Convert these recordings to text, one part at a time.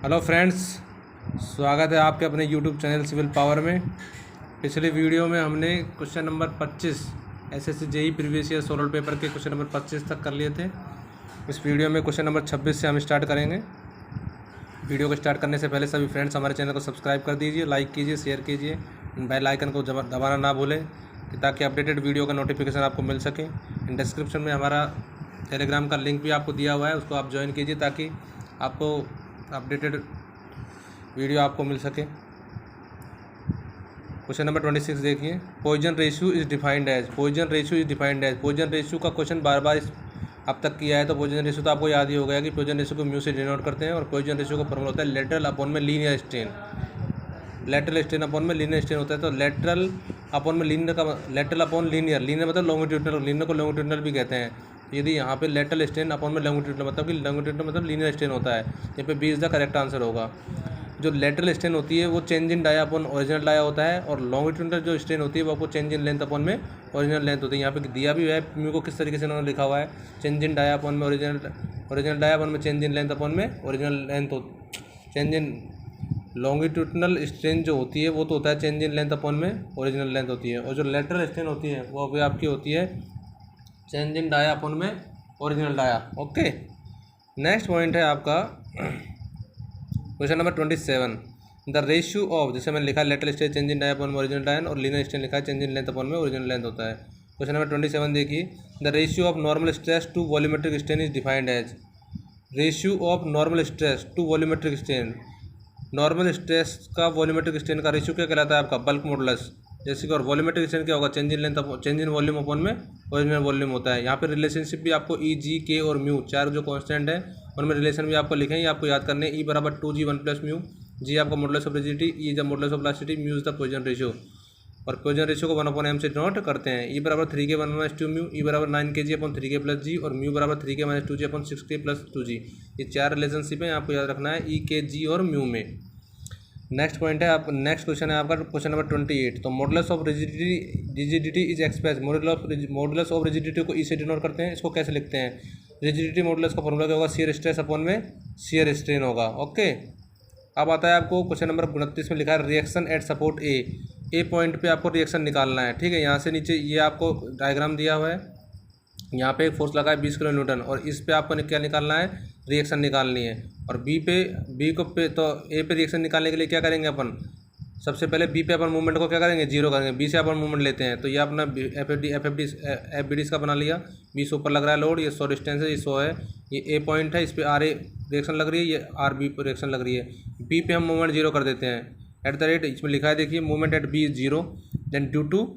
Hello friends, स्वागत है आपके अपने यूट्यूब चैनल सिविल पावर में। पिछले वीडियो में हमने question number 25 SSC JE previous year solar paper के क्वेश्चन नंबर 25 तक कर लिए थे। इस वीडियो में क्वेश्चन नंबर 26 से हम स्टार्ट करेंगे। वीडियो को स्टार्ट करने से पहले सभी फ्रेंड्स हमारे चैनल को सब्सक्राइब कर दीजिए, लाइक कीजिए, शेयर कीजिए, बेल आइकन को दबाना ना भूलें ताकि अपडेटेड वीडियो का नोटिफिकेशन आपको मिल सके। डिस्क्रिप्शन में हमारा टेलीग्राम का लिंक भी आपको दिया हुआ है, उसको आप ज्वाइन कीजिए ताकि आपको अपडेटेड वीडियो आपको मिल सके। क्वेश्चन नंबर 26 देखिए, Poisson ratio is defined as. Poisson ratio का क्वेश्चन बार बार अब तक किया है, तो पॉइजन रेशियो तो आपको याद ही हो गया कि पॉइजन रेशियो को म्यू से डिनोट करते हैं और पॉइजन रेशियो का फॉर्मूला होता है लेटरल अपॉन में linear strain. Lateral strain upon में लीनियर स्ट्रेन होता है, तो लेटरल अपॉन में लीनियर का लेटरल अपॉन लीनियर मतलब लॉन्गिट्यूडनल, लीनियर को लॉन्गिट्यूडनल भी कहते हैं। यदि यहाँ पे लेटरल स्ट्रेन अपॉन में लॉन्गिट्यूडनल मतलब कि लॉन्गिट्यूडनल मतलब लीनियर स्ट्रेन होता है, यहाँ पे B is the correct answer होगा। जो लेटरल स्ट्रेन होती है वो change in dia upon original dia होता है, और लॉन्गिट्यूडनल जो स्ट्रेन होती है वो आपको चेंज इन लेंथ अपॉन में ओरिजिनल लेंथ होती है। यहाँ पे दिया भी है म्यू को किस तरीके से उन्होंने लिखा हुआ है, चेंज इन डाया अपॉन में ओरिजिनल डाया अपॉन में चेंज इन लेंथ अपॉन में ओरिजिनल लेंथ हो। चेंज इन लॉन्गिट्यूडनल स्ट्रेन जो होती है वो तो होता है चेंज इन लेंथ अपॉन में ओरिजिनल लेंथ होती है, और जो लेटरल स्ट्रेन होती है वो भी आपकी होती है चेंज इन डाया अपॉन में original dia. Okay, next point है आपका question number 27। The ratio of, जैसे मैंने लिखा lateral strain change in dia upon में ओरिजिनल डाया, और लीनियर स्ट्रेन लिखा है चेंज इन लेंथ अपॉन में ओरिजिनल लेंथ होता है। क्वेश्चन नंबर 27 देखिए, the ratio of normal stress to volumetric strain is defined as. Ratio of normal stress to volumetric strain, normal stress का volumetric strain का ratio क्या कहलाता है आपका, बल्क मॉडुलस। जैसे कि और वॉल्यूमेट्रिक स्ट्रेन क्या होगा, change in length change in volume upon में ओरिजिनल वॉल्यूम होता है। यहाँ पे रिलेशनशिप भी आपको ई जी के और म्यू चार जो कांस्टेंट है उनमें रिलेशन भी आपको लिखे हैं, आपको याद करने। ई बराबर 2g 1 प्लस म्यू, जी आपका modulus of rigidity, E the modulus of elasticity, mu is the Poisson ratio, और पॉइजन रेशियो को 1/m से नोट करते हैं। ई बराबर 3k 1 - 2 म्यू, ई बराबर 9kg अपॉन 3k प्लस जी, और म्यू बराबर 3k - 2g upon 6k plus 2g। ये चार रिलेशनशिप है, आपको याद रखना है ई के जी और म्यू में। नेक्स्ट पॉइंट है आप, नेक्स्ट क्वेश्चन है आपका क्वेश्चन नंबर 28। तो modulus of rigidity is express, modulus of rigidity को ई से डिनोट करते हैं। इसको कैसे लिखते हैं, रिजिडिटी मॉडुलस का फॉर्मूला क्या होगा, शियर स्ट्रेस अपॉन में शियर स्ट्रेन होगा। ओके, अब आता है आपको क्वेश्चन नंबर 29 में लिखा है reaction at support A point पे आपको रिएक्शन निकालना है। ठीक है, यहाँ से नीचे ये आपको डायग्राम दिया हुआ है, यहाँ पे एक फोर्स लगा है 20 किलो न्यूटन, और इस पे आपको क्या निकालना है, रिएक्शन निकालनी है। और बी को पे तो ए पे रिएक्शन निकालने के लिए क्या करेंगे अपन, सबसे पहले बी पे अपन मूवमेंट को क्या करेंगे, जीरो करेंगे। बी से अपन मूवमेंट लेते हैं, तो ये अपना एफ बी डी का बना लिया। बी से ऊपर लग रहा है लोड, ये 100 डिस्टेंस है, ये 100 है, ये ए पॉइंट है, इस पर आर ए रिएक्शन लग रही है, ये आर बी पर रिएक्शन लग रही है। बी पे हम मूवमेंट जीरो कर देते हैं, एट द रेट इसमें लिखा है देखिए, movement at B is zero, then due to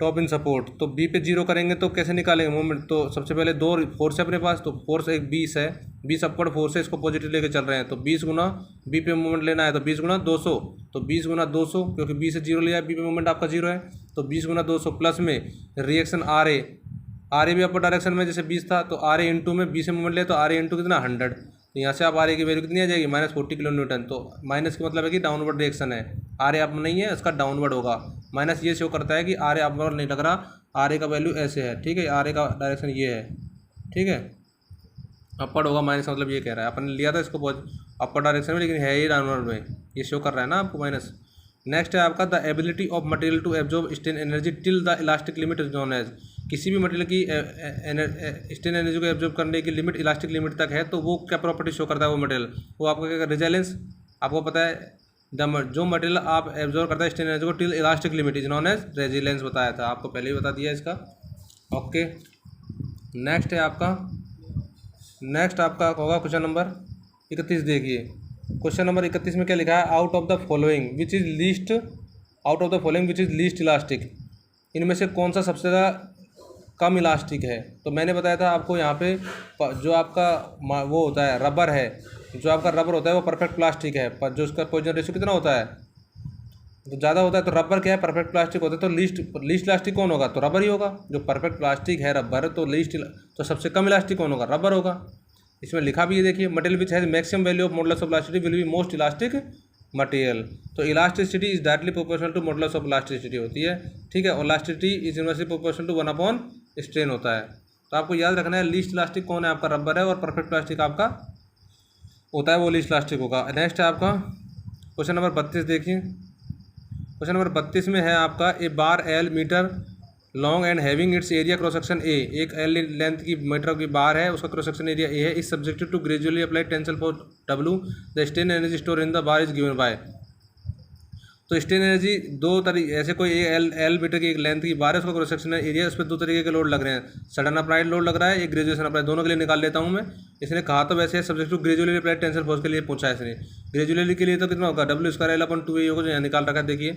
top in support. तो बी पे जीरो करेंगे तो कैसे निकालेंगे मूवमेंट, तो सबसे पहले दो फोर्स है अपने पास, तो फोर्स एक 20 है, 20 अपवर्ड फोर्स है, इसको पॉजिटिव लेके चल रहे हैं, तो 20 गुना बी पे मूवमेंट लेना है, तो 20 गुना 200, तो 20 गुना 200, क्योंकि बी से जीरो लिया है, बी पे मूवमेंट आपका जीरो है, तो 20 गुना 200 प्लस में रिएक्शन आर ए भी अपवर्ड डायरेक्शन में जैसे 20 था, तो आर ए इंटू में बी से मूवमेंट ले तो आर ए इंटू कितना 100, तो यहाँ से आप आर ए की वैल्यू कितनी आ जाएगी, -40 किलो न्यूटन। तो माइनस का मतलब है कि डाउनवर्ड रिएक्शन है, आर ए अप नहीं है, उसका डाउनवर्ड होगा। माइनस ये शो करता है कि आर ए अपवर्ड नहीं लग रहा, आर ए का वैल्यू ऐसे है। ठीक है, आर ए का डायरेक्शन ये है, ठीक है, अपवर्ड होगा, माइनस का मतलब ये कह रहा है। अपन ने लिया था इसको अपर डायरेक्शन में, लेकिन है ही डाउनवर्ड में, ये शो कर रहा है ना आपको माइनस। नेक्स्ट है आपका the ability of material to absorb strain energy till the elastic limit is known as. किसी भी मटेरियल की स्ट्रेन एनर्जी को एब्जॉर्ब करने की लिमिट इलास्टिक लिमिट तक है, तो वो क्या प्रॉपर्टी शो करता है वो मटेरियल, वो आपका क्या, रिजेलेंस। आपको पता है जो मटेरियल आप एब्जॉर्ब करता है स्ट्रेन एनर्जी को till elastic limit is known as resilience, बताया था आपको, पहले ही बता दिया इसका। ओके, नेक्स्ट है आपका, नेक्स्ट आपका होगा क्वेश्चन नंबर 31 देखिए। क्वेश्चन नंबर 31 में क्या लिखा है, out of the following which is least elastic. इनमें से कौन सा सबसे ज़्यादा कम इलास्टिक है। तो मैंने बताया था आपको, यहाँ पे जो आपका वो होता है रबर है, जो आपका रबर होता है वो परफेक्ट प्लास्टिक है, पर जो उसका पॉइजन रेशियो कितना होता है, तो ज़्यादा होता है। तो रबर क्या है, परफेक्ट प्लास्टिक होता है, तो लीस्ट इलास्टिक कौन होगा, तो रबर ही होगा। जो परफेक्ट प्लास्टिक है रबर, तो सबसे कम इलास्टिक कौन होगा, रबर होगा। इसमें लिखा भी है देखिए, material which has maximum value of modulus of elasticity will be most elastic material. तो elasticity is directly proportional to modulus of elasticity होती है। ठीक है, और elasticity is inversely proportional to 1 / strain होता है। तो आपको याद रखना है लीस्ट इलास्टिक कौन है, आपका रबर है, और परफेक्ट प्लास्टिक आपका होता है वो लीस्ट इलास्टिक होगा। नेक्स्ट है आपका क्वेश्चन नंबर 32 देखिए। क्वेश्चन नंबर 32 में है आपका a bar l metre long and having its area cross section a, एक एल लेंथ की मीटर की बार है, उसका क्रॉस सेक्शन एरिया ए है, is subjected to gradually applied tension force W, the strain energy store in the bar is given by. तो strain energy दो तरीके, ऐसे कोई एल मीटर की एक लेंथ की बार है, उसका क्रॉस सेक्शन एरिया, उस पर दो तरीके के लोड लग रहे हैं, सडन अप्लाइड लोड लग रहा है, एक ग्रेजुएशन अप्लाइड, दोनों के लिए निकाल लेता हूँ मैं। इसने कहा तो वैसे subject to gradually applied tension force के लिए पूछा है इसने। ग्रेजुअली के लिए तो कितना होगा, W square L upon 2a होगा, जो यहाँ निकाल रखा है देखिए।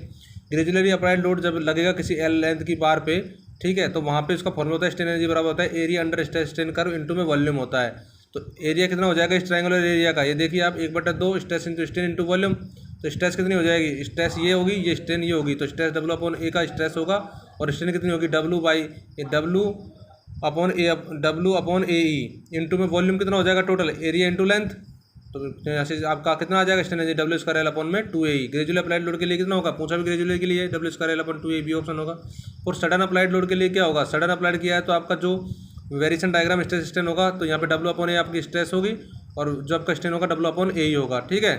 ग्रेजुअली अप्लाइड लोड जब लगेगा किसी एल लेंथ की बार पे, ठीक है, तो वहाँ पे उसका फॉर्मूला होता है स्ट्रेन एनर्जी बराबर होता है area under strain curve into में वॉल्यूम होता है। तो एरिया कितना हो जाएगा इस ट्रायंगुलर एरिया का, ये देखिए आप 1/2 stress into strain into volume. तो स्ट्रेस कितनी हो जाएगी, स्ट्रेस ये होगी, ये स्ट्रेन ये होगी, तो स्ट्रेस डब्ल्यू अपॉन ए का स्ट्रेस होगा, और स्ट्रेन कितनी होगी डब्ल्यू अपॉन ए ई इंटू में वॉल्यूम कितना हो जाएगा टोटल एरिया इंटू लेंथ। तो ऐसे आपका कितना आ जाएगा strain energy W square L upon में 2a। ग्रेजुअली अप्लाइड लोड के लिए कितना होगा, पूछा भी ग्रेजुअली के लिए, W square L upon 2a भी ऑप्शन होगा। और सडन अप्लाइड लोड के लिए क्या होगा, सडन अप्लाइड किया है तो आपका जो वेरिएशन डायग्राम स्ट्रेस स्ट्रेन होगा, तो यहाँ पे डब्ल्यू अपॉन ए आपकी स्ट्रेस होगी, और जो आपका स्ट्रेन होगा डब्ल्यू अपॉन ए ही होगा, ठीक है।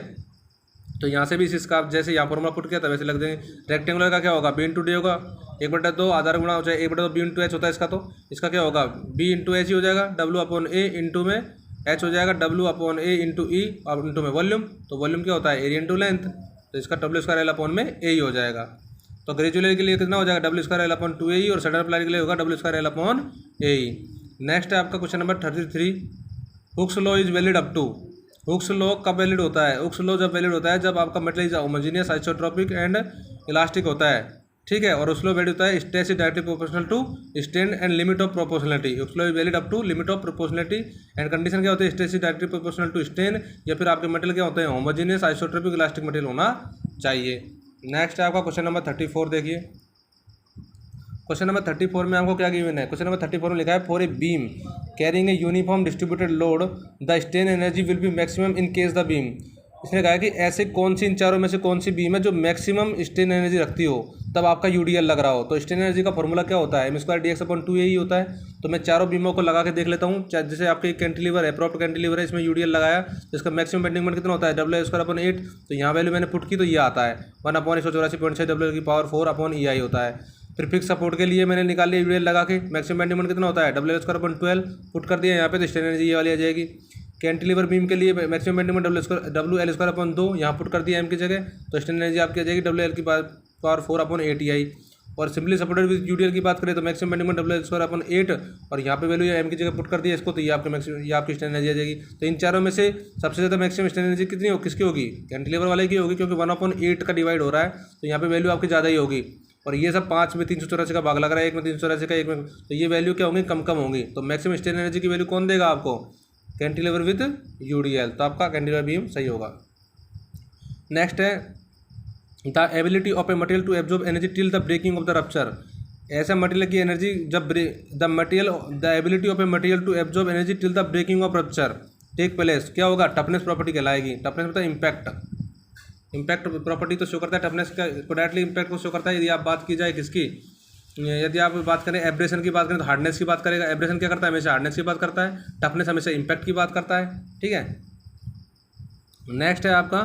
तो यहाँ से भी इसका जैसे यहाँ फॉर्मूला पुट किया था वैसे लग देंगे। रेक्टेंगुलर का क्या होगा, बी इंटू डी होगा, 1/2 आधार गुणा हो जाए 1/2 बी इंटू एच होता है इसका, तो इसका क्या होगा बी इंटू एच ही हो जाएगा, डब्ल्यू अपॉन ए इंटू में एच हो जाएगा, डब्ल्यू अपॉन ए इंटू ई और इंटू में वॉल्यूम। तो वॉल्यूम क्या होता है एरिया इंटू लेंथ, तो इसका डब्ल्यू स्क्वायर एल अपॉन में ए ही हो जाएगा। तो ग्रेजुअली के लिए कितना हो जाएगा W square L upon 2a और सडन अप्लाई के लिए होगा W square L upon A. Next है आपका question number 33, Hooke's law is valid up to. Hooke's law कब वैलिड होता है, हुक्स लॉ जब वैलिड होता है जब आपका material is homogeneous isotropic and elastic होता है, ठीक है। और हुक्स लॉ वैलिड होता है stress is directly proportional to strain and limit of proportionality. Hooke's law is valid up to limit of proportionality and condition क्या होती है stress is directly proportional to strain, या फिर आपके मेटेरियल क्या होते हैं होमोजेनियस आइसोट्रोपिक इलास्टिक मटेरियल होना चाहिए। नेक्स्ट है आपका क्वेश्चन नंबर 34 देखिए। क्वेश्चन नंबर 34 में आपको क्या गिवन है, क्वेश्चन नंबर 34 में लिखा है for a beam carrying a uniform distributed load the strain energy will be maximum in case the beam. इसने कहा है कि ऐसे कौन सी इन चारों में से कौन सी बीम है जो मैक्सिमम स्ट्रेन एनर्जी रखती हो तब आपका यूडीएल लग रहा हो। तो स्ट्रेन एनर्जी का फॉर्मूला क्या होता है, m² dx अपॉन 2a ही होता है। तो मैं चारों बीमों को लगा के देख लेता हूँ। जैसे आपके कैंटिलीवर है, प्रॉपर कैंटिलीवर है, इसमें यूडीएल लगाया तो इसका मैक्सिमम बेंडिंग मोमेंट कितना होता है W² अपॉन 8। तो यहाँ वैल्यू मैंने पुट की तो ये आता है 1/184.6 W⁴ अपॉन EI होता है। फिर फिक्स सपोर्ट के लिए मैंने निकाल लिया यूडीएल लगा के, मैक्सिमम बेंडिंग मोमेंट कितना होता है W² अपॉन 12 पुट कर दिया यहाँ पे, तो स्ट्रेन एनर्जी ये वाली आ जाएगी। कैंटिलीवर बीम के लिए maximum bending moment WL² upon 2 यहाँ पुट कर दिया M की जगह, तो स्ट्रेन एनर्जी आपकी आ जाएगी WL⁴ अपॉन 8EI। और सिंपली सपोर्टेड विद यूडीएल की बात करें तो maximum bending moment WL² upon 8 और यहाँ पे वैल्यू M की जगह पुट कर दिया इसको, तो ये आपके मैक्सिमम ये आपकी स्ट्रेन एनर्जी आ जाएगी। तो इन चारों में से सबसे ज़्यादा मैक्सिमम स्ट्रेन एनर्जी कितनी हो किसकी होगी, कैंटिलीवर वाले की होगी, क्योंकि 1/8 का डिवाइड हो रहा है, तो यहाँ पे वैल्यू आपकी ज़्यादा ही होगी। और ये सब 5 में 384 का भाग लग रहा है, 1 में 384 का, 1 में, तो ये वैल्यू क्या होंगी कम कम होंगी। तो मैक्सिमम स्ट्रेन एनर्जी की वैल्यू कौन देगा आपको, कैंटिलीवर विद यूडीएल, तो आपका कैंटिलीवर बीम सही होगा। नेक्स्ट है the ability of a material to absorb energy till the breaking of the rupture. ऐसा मटेरियल की एनर्जी जब the ability of a material to absorb energy till the breaking of rupture take place, क्या होगा, toughness property कहलाएगी। Toughness मतलब impact property तो show करता है, टफनेस का को डायरेक्टली इम्पैक्ट को शो करता है। यदि आप बात की जाए किसकी, यदि आप बात करें एब्रेशन की बात करें तो हार्डनेस की बात करेगा। एब्रेशन क्या करता है, हमेशा हार्डनेस की बात करता है, टफनेस हमेशा इम्पैक्ट की बात करता है, ठीक है। नेक्स्ट है आपका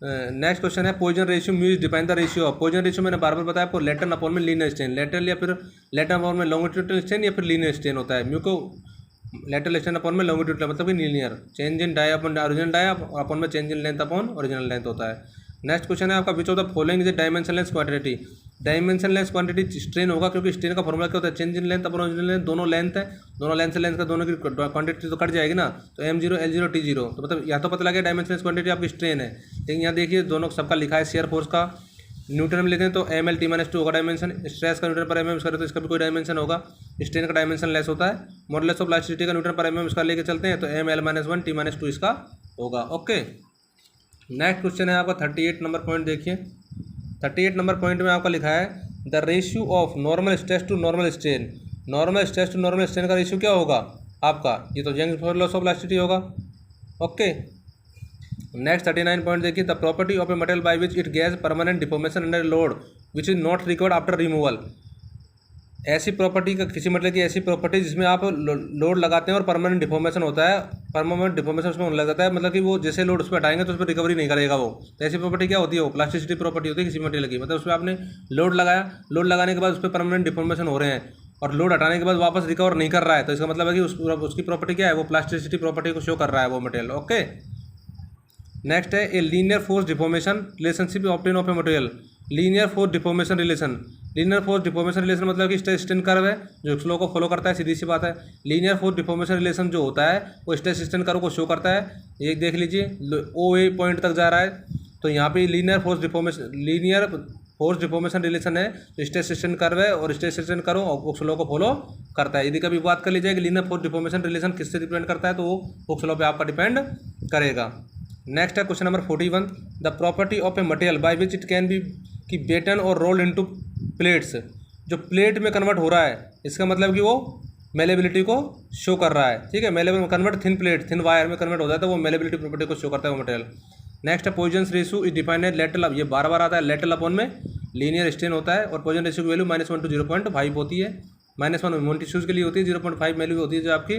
नेक्स्ट क्वेश्चन है Poisson ratio mu is define the ratio of. Poisson ratio मैंने बार बार बताया आपको, लेटरल अपॉन में लीनियर स्ट्रेन, लेटरल या फिर लेटरल अपॉन में लॉन्गिट्यूडनल स्ट्रेन या फिर लीनियर स्ट्रेन होता है। म्यू को लेटरल स्ट्रेन अपॉन में लॉन्गिट्यूडनल मतलब कि linear, change in dia upon original dia upon में change in length upon original length होता है। नेक्स्ट क्वेश्चन है आपका विच of the following is dimensionless quantity. Dimensionless quantity strain होगा, क्योंकि स्ट्रेन का फॉर्मूला क्या होता है, change in length upon original length, दोनों लेंथ है, दोनों लेंथ से लेंथ का दोनों की क्वांटिटी तो कट जाएगी ना, तो M0 L0 T0, तो मतलब यहाँ तो पता लगे डायमेंशनलेस क्वांटिटी आपकी स्ट्रेन है। लेकिन यहाँ देखिए दोनों सबका लिखा है, शेयर फोर्स का न्यूटन में लेते हैं तो ML T-2 होगा डायमेंशन, स्ट्रेस का न्यूटन पर mm करें तो इसका भी कोई डायमेंशन होगा, स्ट्रेन का डायमेंशन लेस होता है। मॉडुलस ऑफ इलास्टिसिटी का न्यूटन पर mm इसका लेके चलते हैं तो ML-1 T-2 इसका होगा। ओके, नेक्स्ट क्वेश्चन है आपका 38 नंबर पॉइंट देखिए। 38 नंबर पॉइंट में आपका लिखा है the ratio of normal stress to normal strain. Normal stress to normal strain का रेशियो क्या होगा आपका, ये तो यंग लॉस ऑफ इलास्टिसिटी होगा। ओके, नेक्स्ट 39 पॉइंट देखिए the property of a material by which it gets permanent deformation under load which is not recovered after removal. ऐसी property का किसी मटेरियल की ऐसी प्रॉपर्टी जिसमें आप लोड लगाते हैं और परमानेंट डिफॉर्मेशन होता है, परमानेंट डिफॉर्मेशन उसमें होने लग जाता है, मतलब कि वो जैसे लोड उस पर हटाएंगे तो उस पर रिकवरी नहीं करेगा वो। तो ऐसी प्रॉपर्टी क्या होती है? वो प्लास्टिसिटी प्रॉपर्टी होती है किसी मटेरियल की, मतलब उस पर आपने लोड लगाया, लोड लगाने के बाद उस पर परमानेंट डिफॉर्मेशन हो रहे हैं और लोड हटाने के बाद वापस रिकवर नहीं कर रहा है, तो इसका मतलब है कि उसकी प्रॉपर्टी क्या है? वो प्लास्टिसिटी प्रॉपर्टी को शो कर रहा है वो मटेरियल। ओके, नेक्स्ट है a linear force deformation relationship obtain of a material. Linear force deformation relation, linear force deformation relation मतलब कि स्ट्रेस स्ट्रेन कर्व है जो फ्लो को फॉलो करता है, सीधी सी बात है। लीनियर फोर्स डिफॉर्मेशन रिलेशन जो होता है वो स्ट्रेस स्ट्रेन कर्व को शो करता है। ये देख लीजिए, ओ ए पॉइंट तक जा रहा है, तो यहाँ पे लीनियर फोर्स डिफॉर्मेशन रिलेशन है, तो स्ट्रेस स्ट्रेन कर्व है और stress strain curve Hooke's law को फॉलो करता है। यदि कभी बात कर लीजिए कि लीनियर फोर्स डिफॉर्मेशन रिलेशन किससे डिपेंड करता है, तो वो हुक्स लॉ पे आपका डिपेंड करेगा। नेक्स्ट है question number 41, the property of a material by which it can be की बेटन और रोल इनटू प्लेट्स। जो प्लेट में कन्वर्ट हो रहा है इसका मतलब कि वो मेलेबिलिटी को शो कर रहा है, ठीक है। Malleable convert thin plate thin wire में कन्वर्ट होता है तो वो मेलेबिलिटी प्रॉपर्टी को शो करता है वो मटेरियल। नेक्स्ट है Poisson ratio is defined as lateral, ये बार बार आता है, लेटरल अपॉन में लीनियर स्ट्रेन होता है और पॉइजन रेशियो की वैल्यू -1 to 0.5 होती है। -1 मोन्टिश्यूज के लिए होती है, 0.5 वैल्यू होती है जो आपकी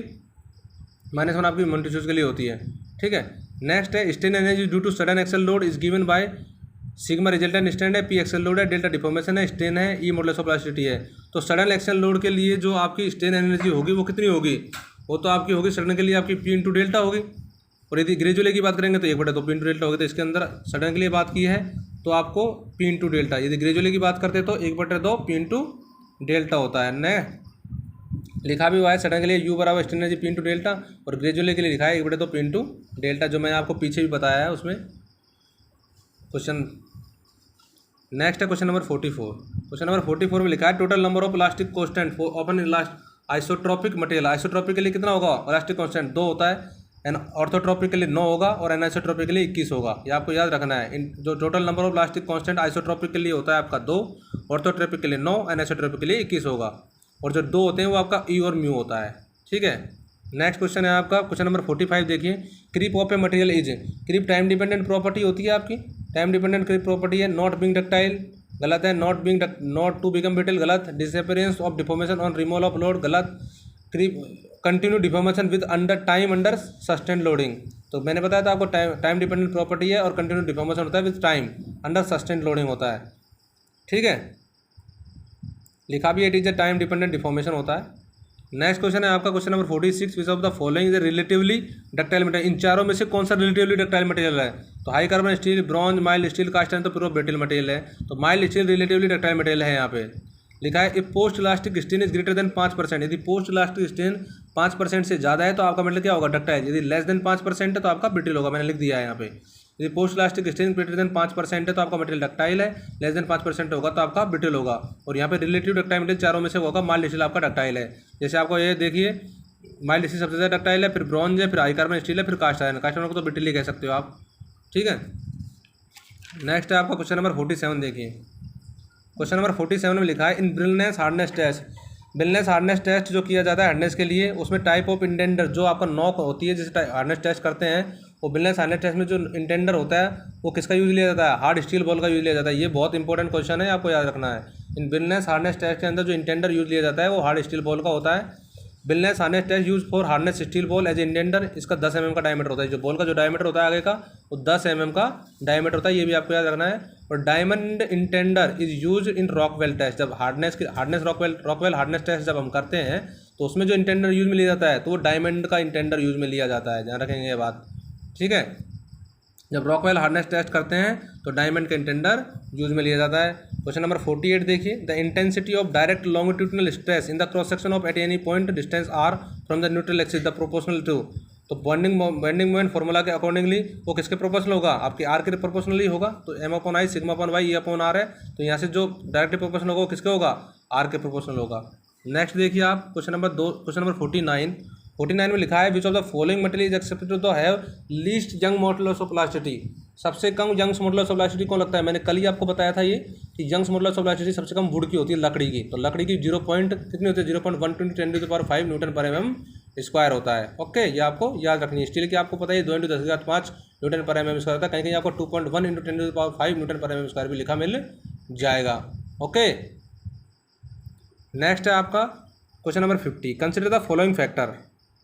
-1 आपकी मोन्टिश्यूज के लिए होती है, ठीक है। नेक्स्ट है strain energy due to sudden axial load is given by sigma resultant strain है, पी एक्सल लोड है, डेल्टा डिफॉर्मेशन है, स्ट्रेन है, ई मॉडुलस ऑफ प्लास्टिसिटी है। तो सडन एक्सल लोड के लिए जो आपकी स्ट्रेन एनर्जी होगी वो कितनी होगी? वो तो आपकी होगी सडन के लिए आपकी पी इंटू डेल्टा होगी, और यदि ग्रेजुअली की बात करेंगे तो 1/2 पी इंटू डेल्टा होगी। तो इसके अंदर सडन के लिए बात की है तो आपको पी इंटू डेल्टा, यदि ग्रेजुअली की बात करते तो 1/2 पी इंटू डेल्टा होता है। न लिखा भी हुआ है सडन के लिए यू बराबर strain energy P into delta, और ग्रेजुअली के लिए लिखा है 1/2 पी इंटू डेल्टा, जो मैंने आपको पीछे भी बताया है उसमें क्वेश्चन। नेक्स्ट है क्वेश्चन नंबर 44। क्वेश्चन नंबर 44 में लिखा है total number of elastic constant open isotropic material. Isotropic के लिए कितना होगा? इलास्टिक कांस्टेंट 2 होता है, एन ऑर्थोट्रोपिक के लिए 9 होगा और एनआइसोट्रोपिक के लिए 21 होगा। ये आपको याद रखना है। इन जो total number of elastic constant isotropic के लिए होता है आपका 2, ऑर्थोट्रोपिक के लिए 9, एनआइसोट्रोपिक के लिए 21 होगा, और जो 2 होते हैं वो आपका ई और म्यू होता है, ठीक है। नेक्स्ट क्वेश्चन है आपका क्वेश्चन नंबर 45। देखिए, creep of a material is, creep time dependent property होती है आपकी, टाइम डिपेंडेंट क्रीप प्रॉपर्टी है। नॉट बीइंग डक्टाइल गलत है, नॉट टू बिकम ब्रिटल गलत, disappearance of deformation on removal of load गलत, creep continue deformation with under sustained loading. तो मैंने बताया था आपको टाइम डिपेंडेंट प्रॉपर्टी है और कंटिन्यू डिफॉर्मेशन होता है with time under sustained loading होता है, ठीक है। लिखा भी it is a time dependent deformation होता है। नेक्स्ट क्वेश्चन है आपका question number 46, which of the following is relatively ductile material. इन चारों में से कौन सा रिलेटिवली डक्टाइल मटेरियल है? तो high carbon steel, bronze, mild steel, cast iron तो प्योर ब्रिटल मटेरियल है, तो mild steel relatively ductile material है। यहाँ पे लिखा है if post elastic strain is greater than 5%, यदि पोस्ट इलास्टिक स्ट्रेन 5% से ज़्यादा है तो आपका मटेरियल क्या होगा? डक्टाइल। यदि लेस देन 5% है तो आपका ब्रिटल होगा, मैंने लिख दिया है यहाँ पे। यदि post elastic strain greater than 5% है तो आपका मटेरियल डक्टाइल है, लेस देन 5% होगा तो आपका ब्रिटल होगा। और यहाँ पे रिलेटिव डक्टाइल मटेरियल चारों में से होगा माइल्ड स्टील आपका डक्टाइल है। जैसे आपको ये देखिए, माइल्ड स्टील सबसे ज़्यादा डक्टाइल है, फिर ब्रॉन्ज है, फिर हाई कार्बन स्टील है, फिर कास्ट आयरन। कास्ट आयरन को तो ब्रिटल ही कह सकते हो आप, ठीक है। नेक्स्ट है आपका क्वेश्चन नंबर 47। देखिए, क्वेश्चन नंबर 47 में लिखा है इन ब्रिलनेस हार्डनेस टेस्ट, ब्रिलनेस हार्डनेस टेस्ट जो किया जाता है हार्डनेस के लिए, उसमें टाइप ऑफ इंटेंडर जो आपका नॉक होती है जिसे हार्डनेस टेस्ट करते हैं, वो ब्रिलनेस हार्डनेस टेस्ट में जो इंटेंडर होता है वो किसका यूज़ लिया जाता है? हार्ड स्टील बॉल का यूज़ लिया जाता है। ये बहुत इंपॉर्टेंट क्वेश्चन है, आपको याद रखना है। इन ब्रिलनेस हार्डनेस टेस्ट के अंदर जो इंटेंडर यूज़ लिया जाता है वो हार्ड स्टील बॉल का होता है। Brinell hardness test use for hardness steel ball as indenter, इसका 10 mm का डायमीटर होता है। जो बॉल का जो डायमीटर होता है आगे का वो 10 mm का डायमीटर होता है, ये भी आपको याद रखना है। और diamond indenter is use in Rockwell test, जब हार्डनेस रॉकवेल हार्डनेस टेस्ट जब हम करते हैं तो उसमें जो इंटेंडर यूज में लिया जाता है तो वो डायमंड का इंटेंडर यूज में लिया जाता है, ध्यान रखेंगे ये बात, ठीक है। जब रॉकवेल हार्डनेस टेस्ट करते हैं तो डायमंड का इंटेंडर यूज में लिया जाता है। क्वेश्चन नंबर 48 देखिए, the intensity of direct longitudinal stress in the cross section of at any point distance r from the neutral axis the proportional to. तो बेंडिंग मोमेंट फॉर्मूला के अकॉर्डिंगली वो किसके प्रोपोर्शनल होगा? आपके आर के proportional ही होगा। तो m/i σ/y E/r है, तो यहाँ से जो डायरेक्ट प्रोपोर्शनल होगा वो किसके होगा? आर के प्रोपोर्शनल होगा। नेक्स्ट देखिए आप क्वेश्चन नंबर 49 में लिखा है which of the following material is accepted to have least Young modulus of plasticity. सबसे कम यंग्स मॉडुलस ऑफ प्लास्टिसिटी कौन लगता है? मैंने कल ही आपको बताया था ये कि यंग्स मॉडुलस ऑफ प्लास्टिसिटी सबसे कम वुड की होती है, लकड़ी की। तो लकड़ी की 0 पॉइंट कितनी होती है? 0.120 न्यूटन पर mm स्क्वायर होता है। ओके, ये आपको याद रखनी है। स्टील की आपको पता है 2 × 10⁵ न्यूटन पर mm स्क्वायर होता है, कहीं आपको 2.1 × 10⁵ न्यूटन पर mm स्क्वायर भी लिखा मिल जाएगा। ओके, नेक्स्ट है आपका question number 50। Consider the following factor,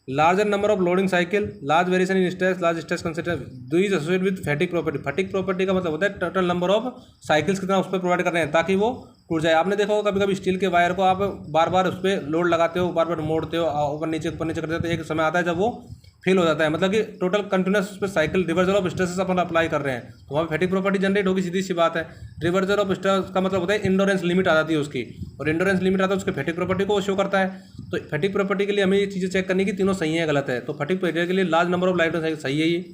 larger number of loading cycle, large variation in stress, large stress consider these associate with फैटिक property. फैटिक property का मतलब होता है टोटल नंबर ऑफ साइकिल्स कितना उस पर प्रोवाइड कर रहे हैं ताकि वो टूट जाए। आपने देखा होगा कभी कभी स्टील के वायर को आप बार बार उस पर लोड लगाते हो, बार बार मोड़ते हो, ऊपर नीचे करते हो, तो एक समय आता है जब वो फेल हो जाता है, मतलब कि टोटल कंटिन्यूस उस पर cycle reversal of stresses upon apply कर रहे हैं तो वहाँ पे फैटिक प्रॉपर्टी जनरेट होगी, सीधी सी बात है। रिवर्सल ऑफ स्ट्रेस का मतलब होता है इंडोरेंस लिमिट आ जाती है उसकी, और इंडोरेंस लिमिट आता है उसके फैटिक प्रॉपर्टी को शो करता है। तो फैटिक प्रॉपर्टी के लिए हमें ये चीज़ें चेक करनी कि तीनों सही है गलत है। तो फैटिक प्रॉपर्टी के लिए large number of life cycle सही है ये।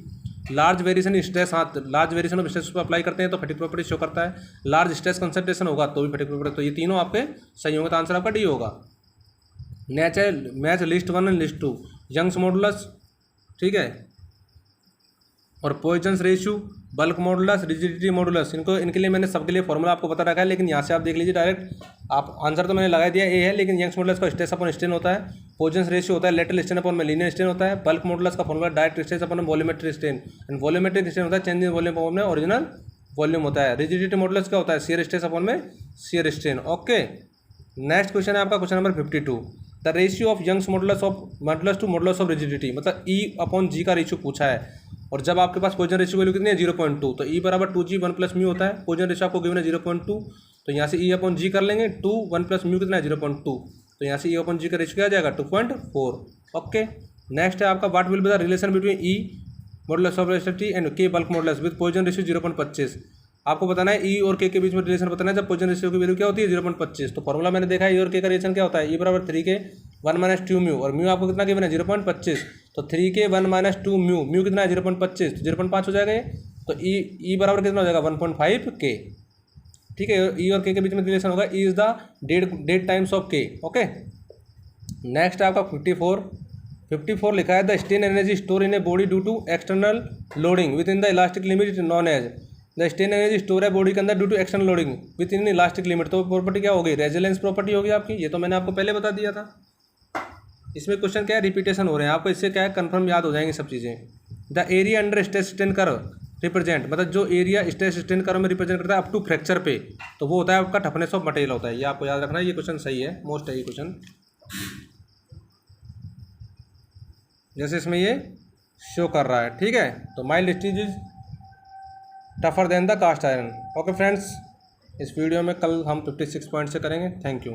लार्ज वेरिएशन इन स्ट्रेस, हाँ लार्ज वेरिएशन ऑफ स्ट्रेस पर अप्लाई करते हैं तो फैटिक प्रॉपर्टी शो करता है। लार्ज स्ट्रेस कंसंट्रेशन होगा तो भी फैटिक प्रॉपर्टी, तो ये तीनों आपके सही होंगे, तो आंसर आपका डी होगा। नेक्स्ट है match list 1 and list 2, Young's modulus, ठीक है, और Poisson's ratio, bulk modulus, rigidity modulus, इनके लिए मैंने सबके लिए फॉर्मूला आपको बता रखा है, लेकिन यहाँ से आप देख लीजिए डायरेक्ट, आप आंसर तो मैंने लगा दिया ए है, लेकिन यंग्स मॉडुलस का स्ट्रेस अपॉन स्ट्रेन होता है, पॉइजन्स रेशियो होता है लेटरल स्ट्रेन अपॉन में लीनियर स्ट्रेन होता है, बल्क मॉडुलस का formula direct stress upon volumetric strain, and volumetric strain होता है चेंज इन वॉल्यूम अपॉन में ओरिजिनल वॉल्यूम होता है। रिजिडिटी मॉडुलस क्या होता है, शियर स्ट्रेस अपॉन में shear strain. Okay, next question है आपका question number 52। The ratio of Young's modulus two modulus of rigidity, मतलब ई अपॉन जी का रेशियो पूछा है, और जब आपके पास पॉइजन रेशियो वैल्यू कितनी है 0.2, तो ई बराबर 2g 1 + म्यू होता है। पॉइजन रेशियो आपको गिवन है 0.2, तो यहाँ से ई अपॉन जी कर लेंगे, 2 1 + म्यू कितना है 0.2, तो यहाँ से ई अपॉन जी का रेशियो क्या आ जाएगा 2.4। ओके, नेक्स्ट है आपका what will be the relation between E modulus of rigidity and K bulk modulus with Poisson ratio 0.25। आपको बताना है ई और के बीच में रिलेशन बताना है जब पॉइजन रेशियो की वैल्यू क्या होती है 0.25। तो फॉर्मूला मैंने देखा है ई और के का रिलेशन क्या होता है, ई बराबर 3 के 1 - 2 म्यू, और म्यू आपको कितना गिवन है 0.25, तो 3 के 1 - 2 म्यू, म्यू कितना है 0.25, तो 0.5 हो जाएगा ये, तो ई बराबर कितना हो जाएगा 1.5 के, ठीक है। ई और के बीच में रिलेशन होगा, E is the date times of K. Okay, next आपका 54 लिखा है the strain energy store in a body due to external loading within the elastic limit known as the strain energy store है body के अंदर due to external loading within elastic limit, तो property क्या होगी, resilience property होगी आपकी, ये तो मैंने आपको पहले बता दिया था। इसमें क्वेश्चन क्या है, रिपीटेशन हो रहे हैं आपको, इससे क्या है कंफर्म याद हो जाएंगी सब चीज़ें। The area under stress strain curve represent, मतलब जो एरिया स्ट्रेस स्ट्रेन कर्व में रिप्रेजेंट करता है अप टू फ्रैक्चर पे, तो वो होता है आपका टफनेस ऑफ मटेरियल होता है, ये आपको याद रखना है। ये क्वेश्चन सही है, मोस्ट है ये क्वेश्चन, जैसे इसमें ये शो कर रहा है, ठीक है। तो mild steel is tougher than the cast iron. Okay friends, इस वीडियो में कल हम 56 पॉइंट से करेंगे। Thank you.